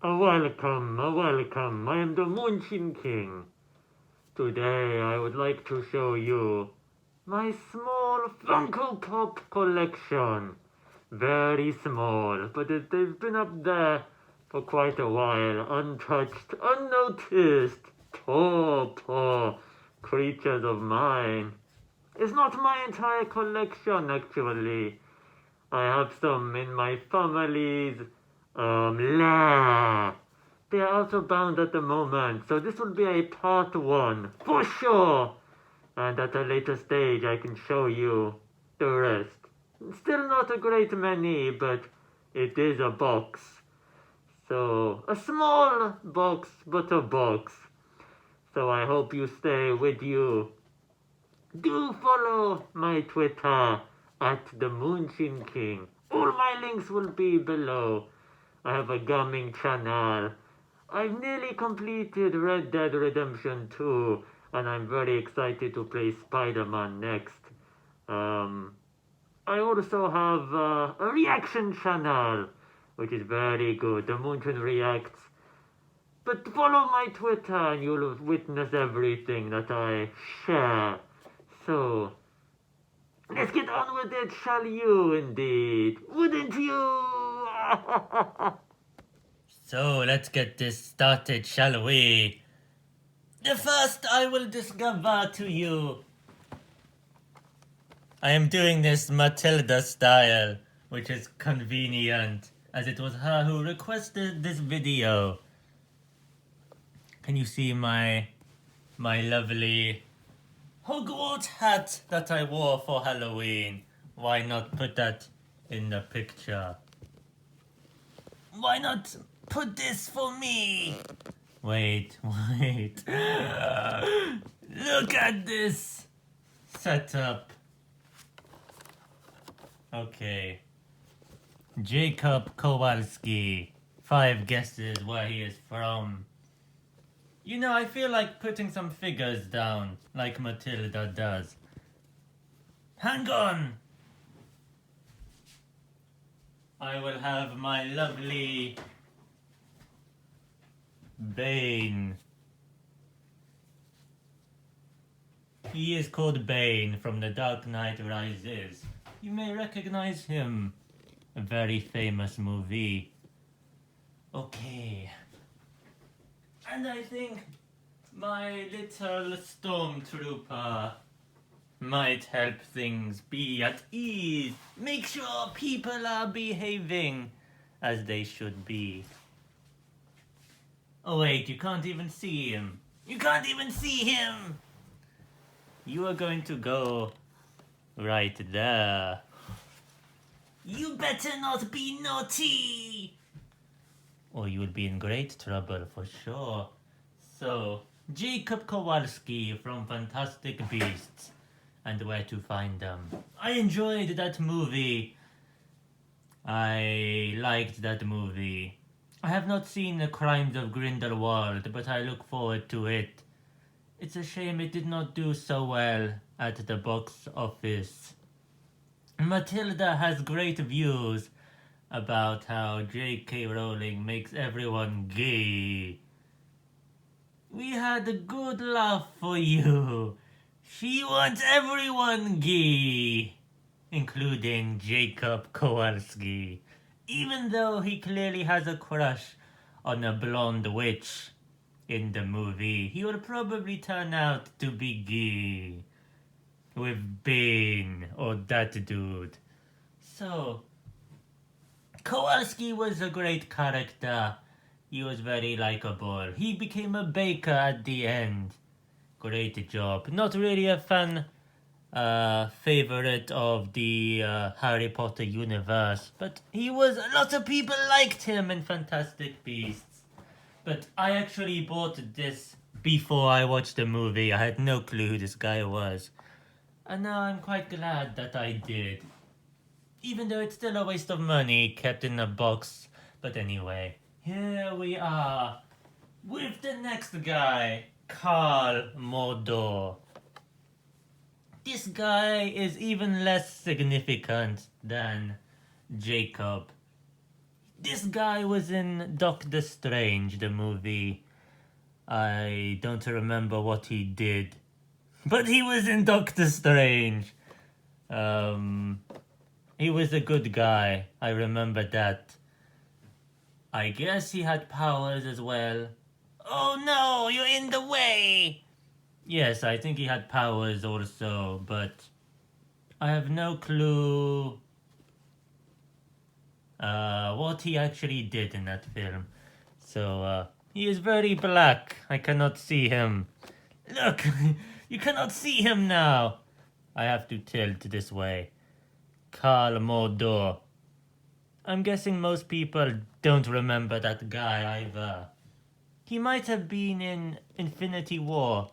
Welcome, welcome. I am the Moonshine King. Today I would like to show you my small Funko Pop collection. Very small, but they've been up there for quite a while, untouched, unnoticed. Poor creatures of mine. It's not my entire collection, actually. I have some in my family's lair. They are also bound at the moment, so this will be a part one, for sure. And at a later stage, I can show you the rest. Still not a great many, but it is a box. So, a small box, but a box. So I hope you stay with you. Do follow my Twitter at the Moonshine King. All my links will be below. I have a gaming channel. I've nearly completed Red Dead Redemption 2, and I'm very excited to play Spider-Man next. I also have a reaction channel, which is very good. The Moonshine Reacts. But follow my Twitter and you'll witness everything that I share. So, let's get on with it, shall you indeed? Wouldn't you? So let's get this started, shall we? The first I will discover to you. I am doing this Matilda style, which is convenient, as it was her who requested this video. Can you see my lovely Hogwarts hat that I wore for Halloween? Why not put that in the picture? Why not put this for me? Wait. Look at this setup. Okay. Jacob Kowalski. 5 guesses where he is from. You know, I feel like putting some figures down, like Matilda does. Hang on! I will have my lovely Bane. He is called Bane from The Dark Knight Rises. You may recognize him. A very famous movie. Okay. And I think my little stormtrooper might help things be at ease. Make sure people are behaving as they should be. Oh wait, you can't even see him. You can't even see him! You are going to go right there. You better not be naughty! Or you will be in great trouble for sure. So, Jacob Kowalski from Fantastic Beasts and Where to Find Them. I enjoyed that movie. I liked that movie. I have not seen The Crimes of Grindelwald, but I look forward to it. It's a shame it did not do so well at the box office. Matilda has great views about how J.K. Rowling makes everyone gay. We had a good laugh for you. She wants everyone gay, including Jacob Kowalski, even though he clearly has a crush on a blonde witch in the movie. He will probably turn out to be gay with Bane or that dude. So, Kowalski was a great character. He was very likable. He became a baker at the end. Great job. Not really a fan favorite of the Harry Potter universe, but he was, a lot of people liked him in Fantastic Beasts. But I actually bought this before I watched the movie. I had no clue who this guy was. And now I'm quite glad that I did. Even though it's still a waste of money kept in a box. But anyway, here we are with the next guy, Carl Mordor. This guy is even less significant than Jacob. This guy was in Doctor Strange, the movie. I don't remember what he did, but he was in Doctor Strange. He was a good guy. I remember that. I guess he had powers as well. Oh no, you're in the way! Yes, I think he had powers also, but I have no clue what he actually did in that film. So, he is very black. I cannot see him. Look, you cannot see him now. I have to tilt this way. Karl Mordor. I'm guessing most people don't remember that guy either. He might have been in Infinity War.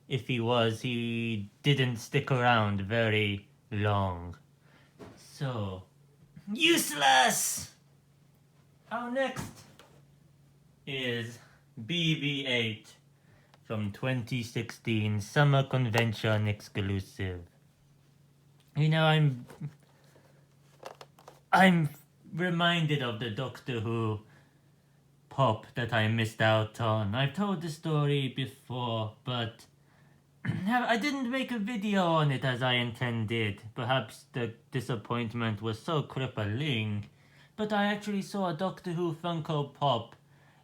If he was, he didn't stick around very long. So, useless! Our next is BB-8 from 2016, Summer Convention exclusive. You know, I'm reminded of the Doctor Who pop that I missed out on. I've told the story before, but I didn't make a video on it as I intended. Perhaps the disappointment was so crippling. But I actually saw a Doctor Who Funko Pop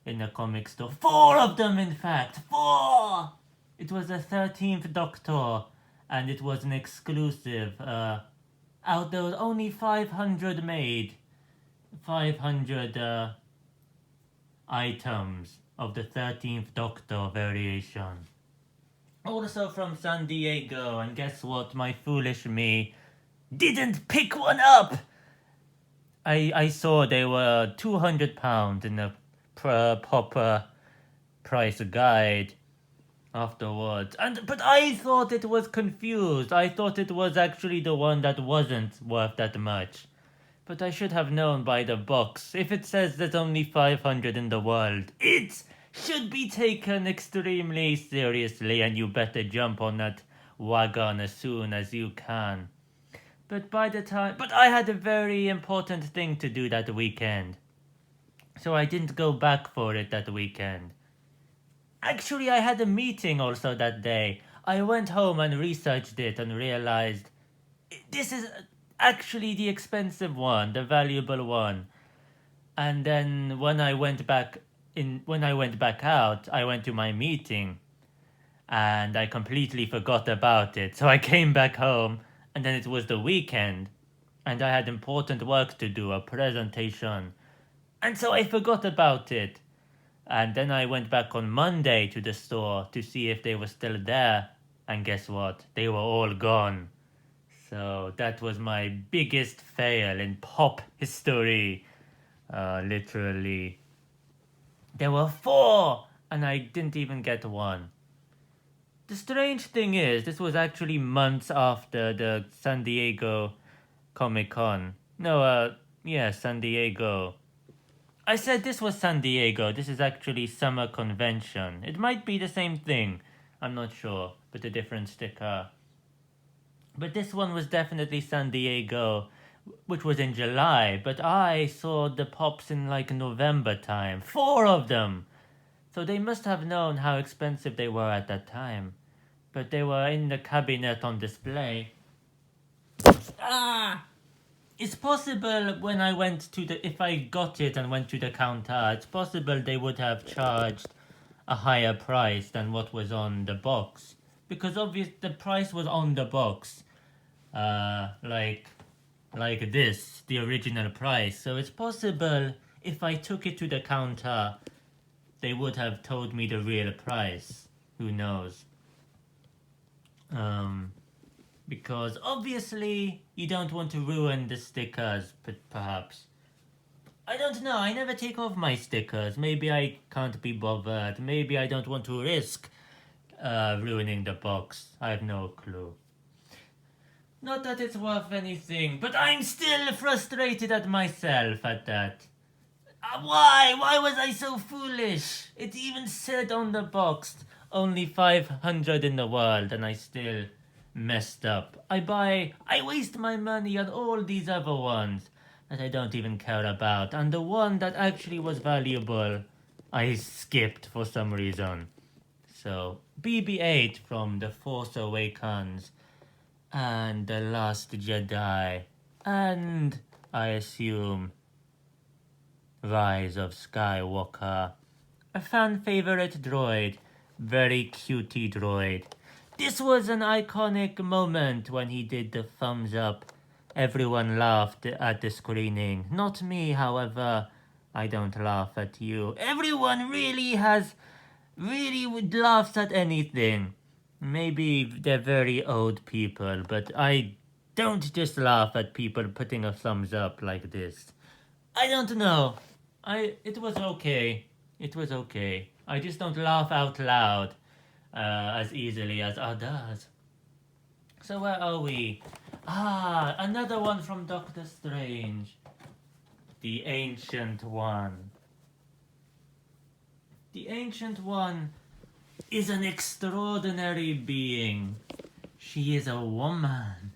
in the comic store. 4 of them, in fact! 4! It was the 13th Doctor, and it was an exclusive. Out there was only 500 made. 500 items of the 13th Doctor variation. Also from San Diego, and guess what? My foolish me didn't pick one up! I saw they were £200 in the proper price guide afterwards. But I thought it was confused. I thought it was actually the one that wasn't worth that much. But I should have known by the box. If it says there's only 500 in the world, it should be taken extremely seriously, and you better jump on that wagon as soon as you can. But I had a very important thing to do that weekend. So I didn't go back for it that weekend. Actually, I had a meeting also that day. I went home and researched it and realized this is actually the expensive one, the valuable one. And then when I went back out, I went to my meeting and I completely forgot about it. So I came back home, and then it was the weekend and I had important work to do, a presentation. And so I forgot about it. And then I went back on Monday to the store to see if they were still there. And guess what? They were all gone. So that was my biggest fail in pop history. Literally. There were 4! And I didn't even get one. The strange thing is, this was actually months after the San Diego Comic-Con. San Diego. I said this was San Diego. This is actually Summer Convention. It might be the same thing. I'm not sure, but a different sticker. But this one was definitely San Diego, which was in July. But I saw the pops in like November time. 4 of them! So they must have known how expensive they were at that time. But they were in the cabinet on display. It's possible when I went if I got it and went to the counter, it's possible they would have charged a higher price than what was on the box. Because obviously the price was on the box. Like this, the original price. So it's possible if I took it to the counter, they would have told me the real price. Who knows? Because obviously you don't want to ruin the stickers, but perhaps. I don't know, I never take off my stickers. Maybe I can't be bothered. Maybe I don't want to risk ruining the box. I have no clue. Not that it's worth anything, but I'm still frustrated at myself at that. Why? Why was I so foolish? It even said on the box, only 500 in the world, and I still messed up. I waste my money on all these other ones, that I don't even care about, and the one that actually was valuable, I skipped for some reason. So, BB-8 from The Force Awakens, and The Last Jedi, and I assume Rise of Skywalker. A fan favorite droid, very cutie droid. This was an iconic moment when he did the thumbs up. Everyone laughed at the screening. Not me, however. I don't laugh at you. Everyone really laughs at anything. Maybe they're very old people, but I don't just laugh at people putting a thumbs up like this. I don't know. It was okay. It was okay. I just don't laugh out loud as easily as others. So where are we? Ah, another one from Doctor Strange. The Ancient One. The Ancient One is an extraordinary being. She is a woman.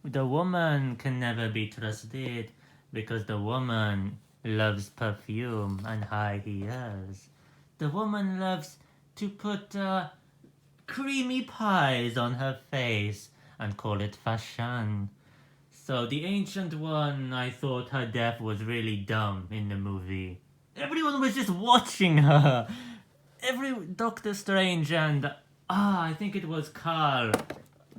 The woman can never be trusted because the woman loves perfume and high heels. The woman loves to put creamy pies on her face and call it fashion. So the Ancient One, I thought her death was really dumb in the movie. Everyone was just watching her. Every Doctor Strange and I think it was Carl.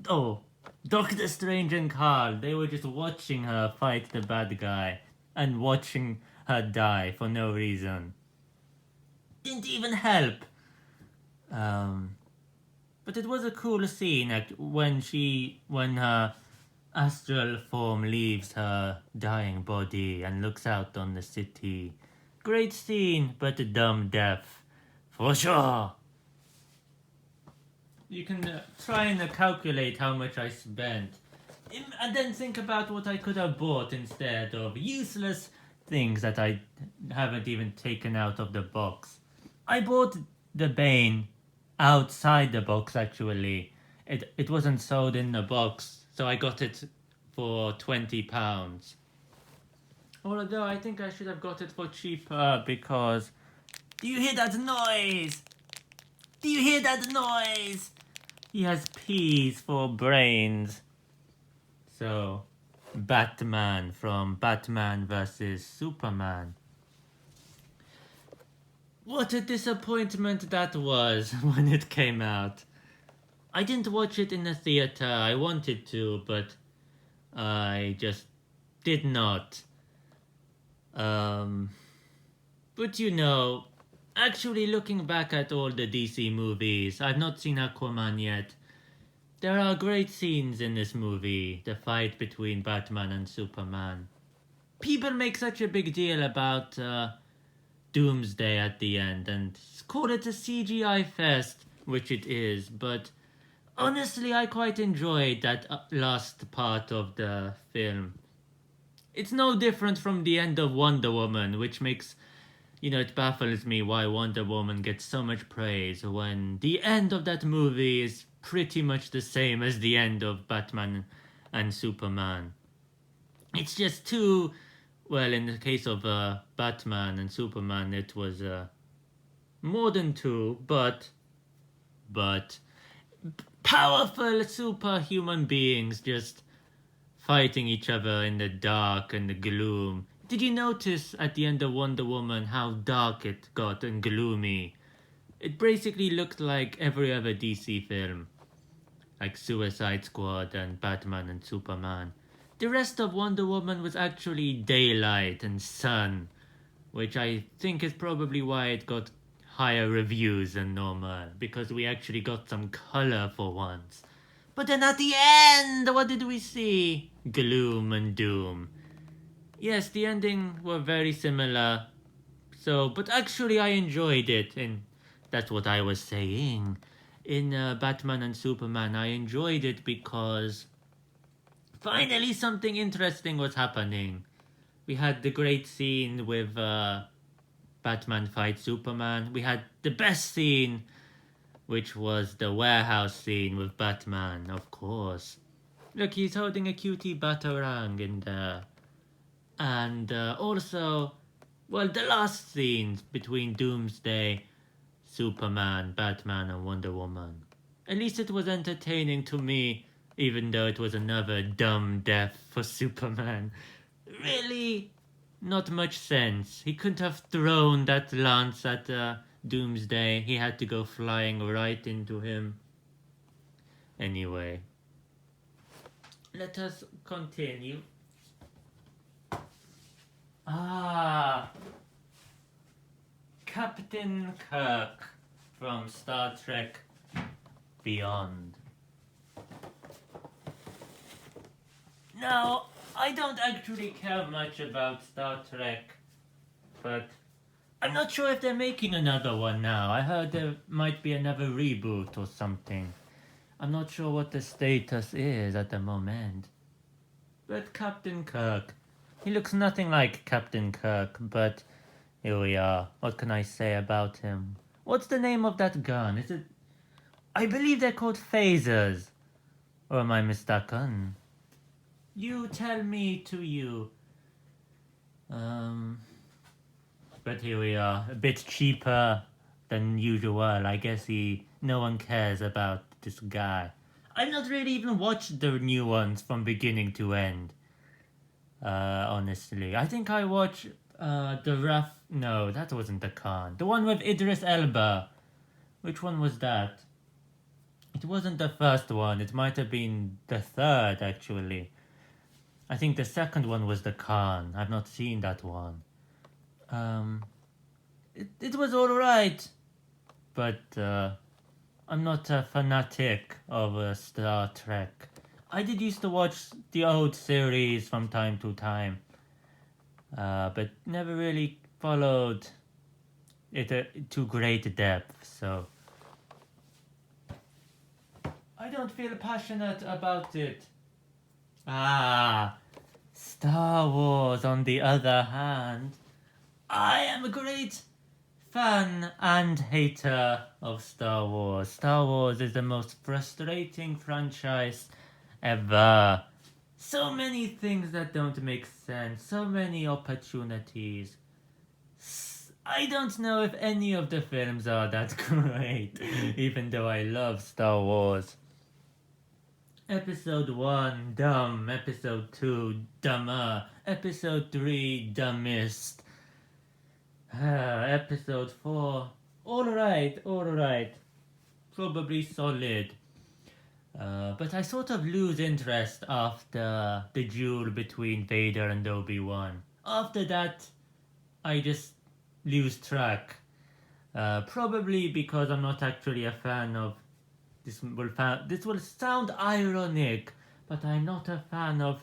Oh, Doctor Strange and Carl. They were just watching her fight the bad guy and watching her die for no reason. Didn't even help. But it was a cool scene when her astral form leaves her dying body and looks out on the city. Great scene, but a dumb death. For sure. You can try and calculate how much I spent. And then think about what I could have bought instead of useless things that I haven't even taken out of the box. I bought the Bane outside the box, actually. It wasn't sold in the box, so I got it for £20. Although I think I should have got it for cheaper because... Do you hear that noise? Do you hear that noise? He has peas for brains. So, Batman from Batman vs. Superman. What a disappointment that was when it came out. I didn't watch it in the theater. I wanted to, but I just did not. But you know, actually looking back at all the DC movies, I've not seen Aquaman yet. There are great scenes in this movie, the fight between Batman and Superman. People make such a big deal about Doomsday at the end and call it a CGI fest, which it is, but honestly I quite enjoyed that last part of the film. It's no different from the end of Wonder Woman, which makes, it baffles me why Wonder Woman gets so much praise when the end of that movie is pretty much the same as the end of Batman and Superman. It's just too... Well, in the case of Batman and Superman, it was more than two, but powerful superhuman beings just fighting each other in the dark and the gloom. Did you notice at the end of Wonder Woman how dark it got and gloomy? It basically looked like every other DC film, like Suicide Squad and Batman and Superman. The rest of Wonder Woman was actually daylight and sun, which I think is probably why it got higher reviews than normal, because we actually got some color for once. But then at the end, what did we see? Gloom and doom. Yes, the ending were very similar. But actually I enjoyed it, and that's what I was saying. In Batman and Superman, I enjoyed it because finally something interesting was happening. We had the great scene with Batman fight Superman. We had the best scene, which was the warehouse scene with Batman, of course. Look, he's holding a cutie Batarang in there. And also, well, the last scenes between Doomsday, Superman, Batman, and Wonder Woman. At least it was entertaining to me, even though it was another dumb death for Superman. Really, not much sense. He couldn't have thrown that lance at Doomsday. He had to go flying right into him. Anyway, let us continue. Captain Kirk from Star Trek Beyond. Now, I don't actually care much about Star Trek, but I'm not sure if they're making another one now. I heard there might be another reboot or something. I'm not sure what the status is at the moment. But Captain Kirk, he looks nothing like Captain Kirk, but here we are. What can I say about him? What's the name of that gun? Is it... I believe they're called phasers. Or am I mistaken? You tell me to you. But here we are. A bit cheaper than usual. I guess no one cares about this guy. I've not really even watched the new ones from beginning to end. Honestly. I think I watched the rough... No, that wasn't the Khan. The one with Idris Elba. Which one was that? It wasn't the first one. It might have been the third, actually. I think the second one was the Khan. I've not seen that one. It was alright. But I'm not a fanatic of Star Trek. I did used to watch the old series from time to time. But never really followed it to great depth, so... I don't feel passionate about it. Star Wars, on the other hand. I am a great fan and hater of Star Wars. Star Wars is the most frustrating franchise ever. So many things that don't make sense. So many opportunities. I don't know if any of the films are that great, even though I love Star Wars. Episode 1, dumb. Episode 2, dumber. Episode 3, dumbest. Episode 4, alright. Probably solid. But I sort of lose interest after the duel between Vader and Obi-Wan. After that, I just lose track. Probably because I'm not actually a fan of... This will sound ironic, but I'm not a fan of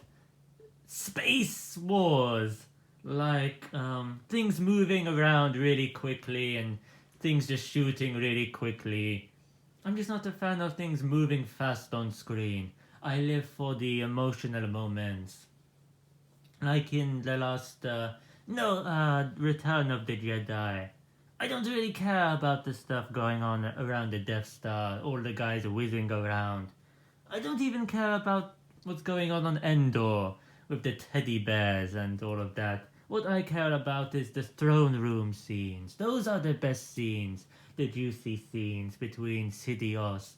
space wars. Like, things moving around really quickly and things just shooting really quickly. I'm just not a fan of things moving fast on screen. I live for the emotional moments. Like in the last, Return of the Jedi. I don't really care about the stuff going on around the Death Star, all the guys whizzing around. I don't even care about what's going on Endor, with the teddy bears and all of that. What I care about is the throne room scenes. Those are the best scenes, the juicy scenes between Sidious,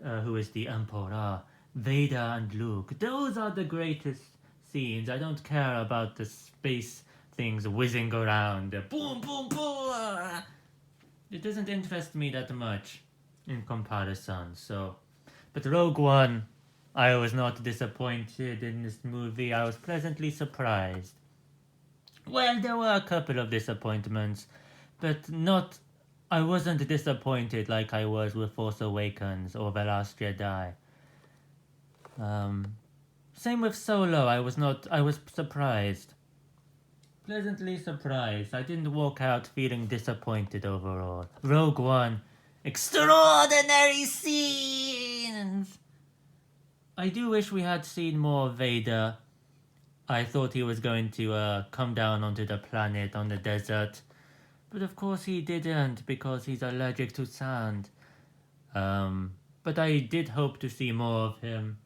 who is the Emperor, Vader and Luke. Those are the greatest scenes. I don't care about the space things whizzing around. Boom, boom, boom! It doesn't interest me that much in comparison, so... But Rogue One, I was not disappointed in this movie. I was pleasantly surprised. Well, there were a couple of disappointments, but not... I wasn't disappointed like I was with Force Awakens or The Last Jedi. Same with Solo, I was surprised. Pleasantly surprised. I didn't walk out feeling disappointed overall. Rogue One, extraordinary scenes! I do wish we had seen more of Vader. I thought he was going to come down onto the planet on the desert. But of course he didn't, because he's allergic to sand. But I did hope to see more of him.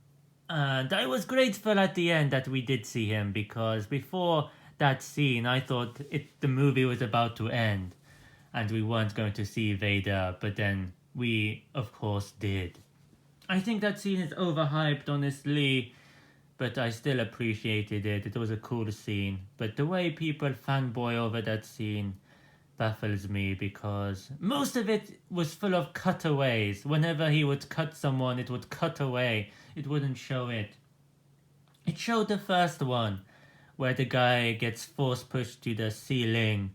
And I was grateful at the end that we did see him, because before that scene, I thought the movie was about to end and we weren't going to see Vader, but then we, of course, did. I think that scene is overhyped, honestly, but I still appreciated it. It was a cool scene. But the way people fanboy over that scene baffles me because most of it was full of cutaways. Whenever he would cut someone, it would cut away. It wouldn't show it. It showed the first one, where the guy gets force pushed to the ceiling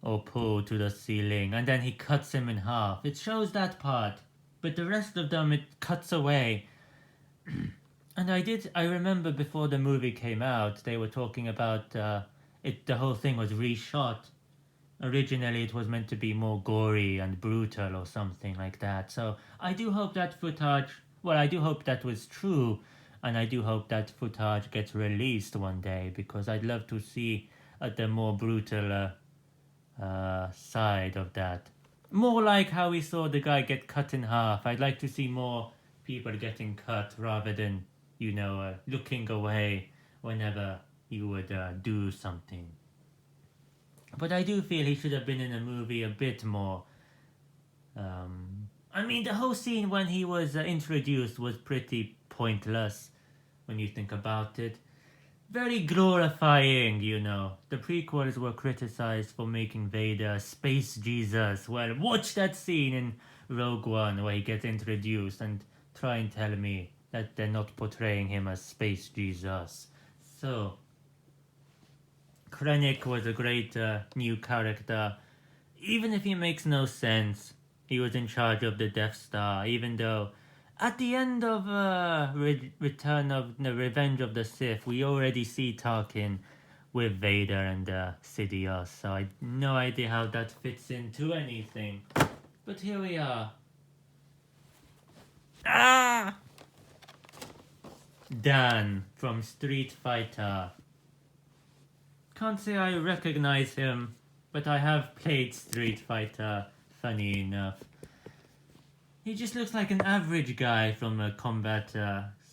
or pulled to the ceiling, and then he cuts him in half. It shows that part, but the rest of them it cuts away. And I remember before the movie came out, they were talking about the whole thing was reshot. Originally it was meant to be more gory and brutal or something like that. So I do hope that footage, well, I do hope that was true, and I do hope that footage gets released one day, because I'd love to see the more brutal side of that. More like how we saw the guy get cut in half. I'd like to see more people getting cut rather than, looking away whenever he would do something. But I do feel he should have been in the movie a bit more. The whole scene when he was introduced was pretty pointless when you think about it. Very glorifying, The prequels were criticized for making Vader Space Jesus. Well, watch that scene in Rogue One where he gets introduced and try and tell me that they're not portraying him as Space Jesus. So, Krennic was a great new character. Even if he makes no sense, he was in charge of the Death Star, even though at the end of Return of the Revenge of the Sith, we already see Tarkin with Vader and Sidious, so I have no idea how that fits into anything. But here we are. Dan from Street Fighter. Can't say I recognize him, but I have played Street Fighter, funny enough. He just looks like an average guy from a combat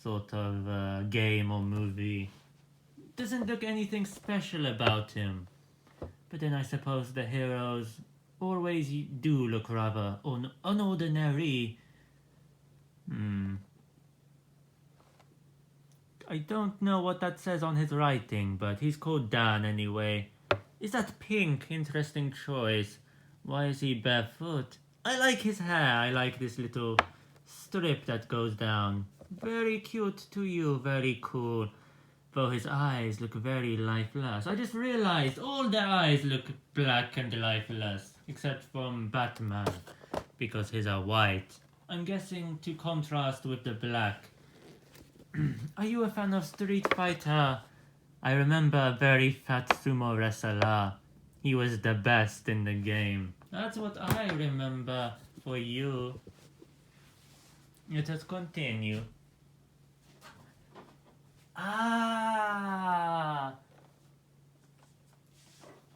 sort of game or movie. Doesn't look anything special about him. But then I suppose the heroes always do look rather unordinary. I don't know what that says on his writing, but he's called Dan anyway. Is that pink? Interesting choice. Why is he barefoot? I like his hair. I like this little strip that goes down. Very cute to you. Very cool. Though his eyes look very lifeless. I just realized all the eyes look black and lifeless. Except from Batman. Because his are white. I'm guessing to contrast with the black. Are you a fan of Street Fighter? I remember a very fat sumo wrestler. He was the best in the game. That's what I remember for you. Let us continue.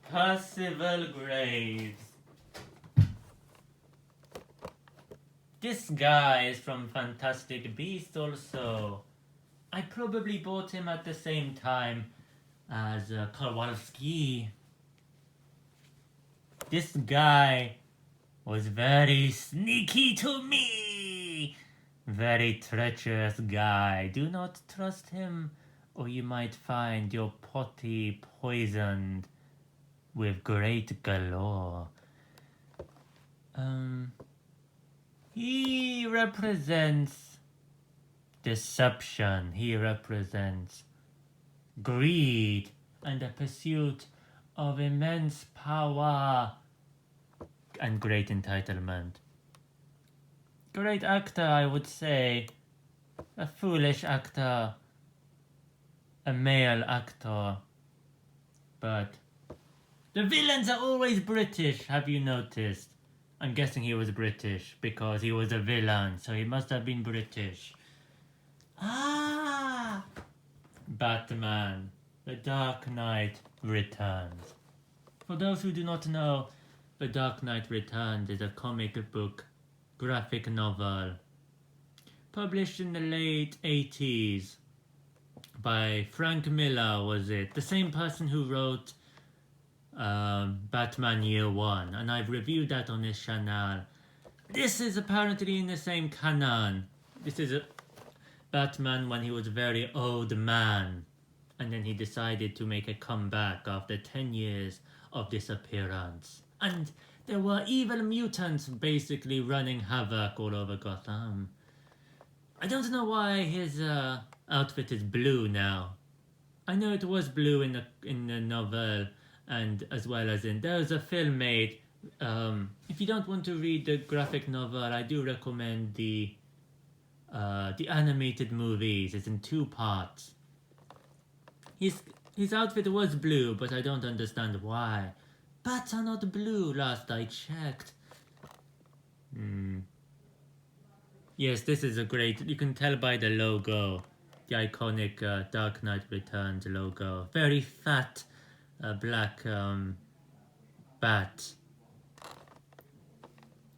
Percival Graves. This guy is from Fantastic Beasts also. I probably bought him at the same time as Kowalski. This guy was very sneaky to me. Very treacherous guy. Do not trust him, or you might find your potty poisoned with great galore. He represents deception. He represents greed and the pursuit of immense power and great entitlement. Great actor, I would say. A foolish actor. A male actor. But the villains are always British, have you noticed? I'm guessing he was British because he was a villain, so he must have been British. Batman. The Dark Knight Returns. For those who do not know, The Dark Knight Returns is a comic book graphic novel published in the late 80s by Frank Miller, was it? The same person who wrote Batman Year One, and I've reviewed that on his channel. This is apparently in the same canon. This is Batman when he was a very old man, and then he decided to make a comeback after 10 years of disappearance. And there were evil mutants basically running havoc all over Gotham. I don't know why his outfit is blue now. I know it was blue in the novel, and as well as there's a film made. If you don't want to read the graphic novel, I do recommend the animated movies. It's in 2 parts. His outfit was blue, but I don't understand why. Bats are not blue, last I checked. Yes, this is a great... You can tell by the logo. The iconic Dark Knight Returns logo. Very fat black bat.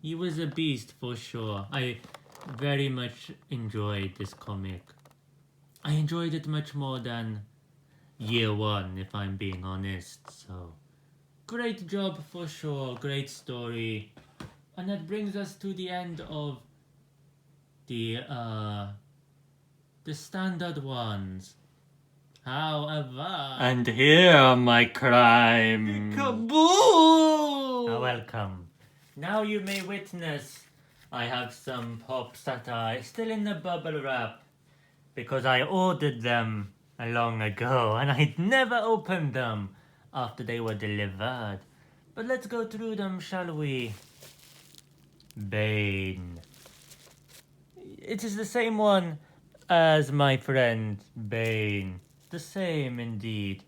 He was a beast for sure. I very much enjoyed this comic. I enjoyed it much more than Year One, if I'm being honest. So, great job for sure. Great story. And that brings us to the end of the standard ones. However... And here are my crimes. Kaboom! Welcome. Now you may witness I have some pops that are still in the bubble wrap because I ordered them long ago and I'd never opened them after they were delivered. But let's go through them, shall we? Bane. It is the same one as my friend Bane. The same indeed.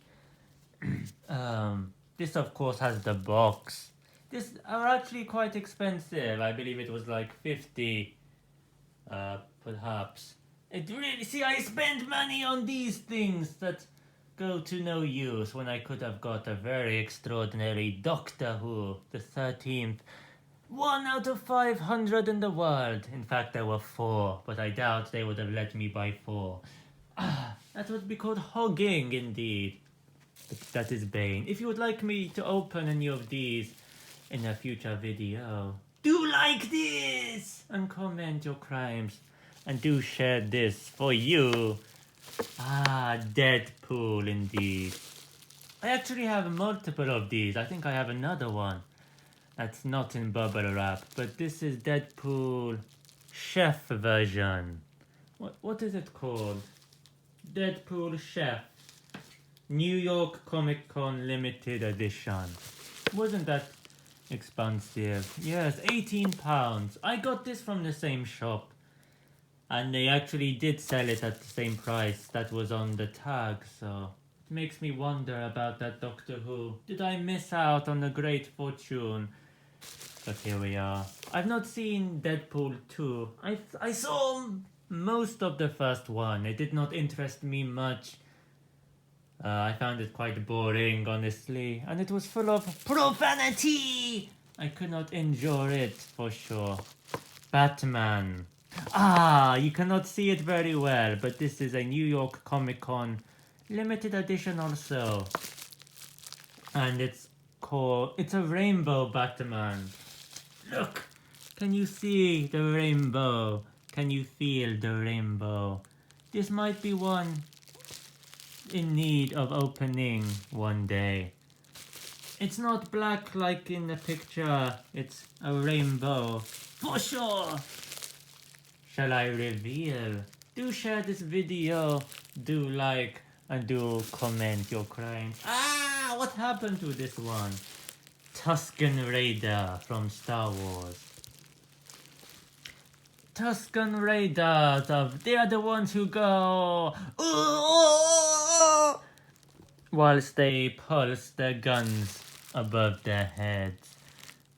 This of course has the box. This are actually quite expensive. I believe it was like 50, perhaps. It really, see, I spend money on these things that go to no use when I could have got a very extraordinary Doctor Who, the 13th. 1 out of 500 in the world. In fact, there were 4, but I doubt they would have let me buy 4. That would be called hogging, indeed. But that is Bane. If you would like me to open any of these in a future video, do like this and comment your crimes, and do share this for you. Deadpool, indeed. I actually have multiple of these. I think I have another one that's not in bubble wrap, but this is Deadpool Chef version. What is it called? Deadpool Chef. New York Comic Con limited edition. Wasn't that expensive? Yes, £18. I got this from the same shop, and they actually did sell it at the same price that was on the tag, so it makes me wonder about that Doctor Who. Did I miss out on a great fortune? But here we are. I've not seen Deadpool 2. I saw most of the first one. It did not interest me much. I found it quite boring, honestly, and it was full of profanity! I could not enjoy it, for sure. Batman. You cannot see it very well, but this is a New York Comic Con limited edition also. And it's a rainbow Batman. Look! Can you see the rainbow? Can you feel the rainbow? This might be one in need of opening one day. It's not black like in the picture, it's a rainbow for sure. Shall I reveal? Do share this video, do like, and do comment your crimes. What happened to this one? Tusken Raider from Star Wars. Tusken Raiders, they are the ones who go whilst they pulse their guns above their heads.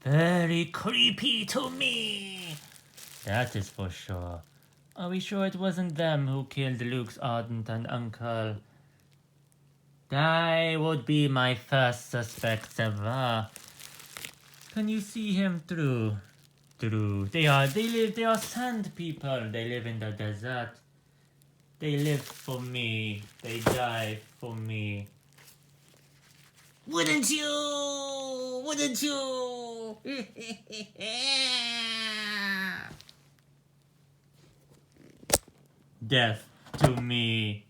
Very creepy to me. That is for sure. Are we sure it wasn't them who killed Luke's aunt and uncle? They would be my first suspects ever. Can you see him through? They are sand people. They live in the desert. They live for me. They die for me. Wouldn't you? Wouldn't you? Death to me.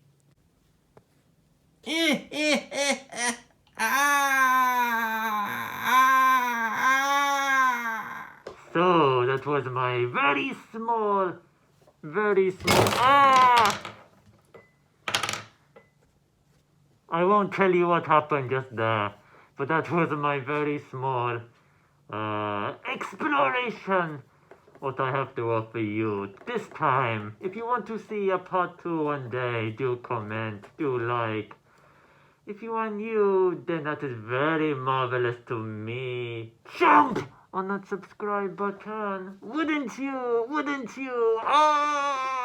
So, that was my very small. I won't tell you what happened just there, but that was my very small exploration. What I have to offer you this time. If you want to see a part 2 one day, do comment, do like. If you are new, then that is very marvelous to me. Jump on that subscribe button. Wouldn't you? Wouldn't you? Ah!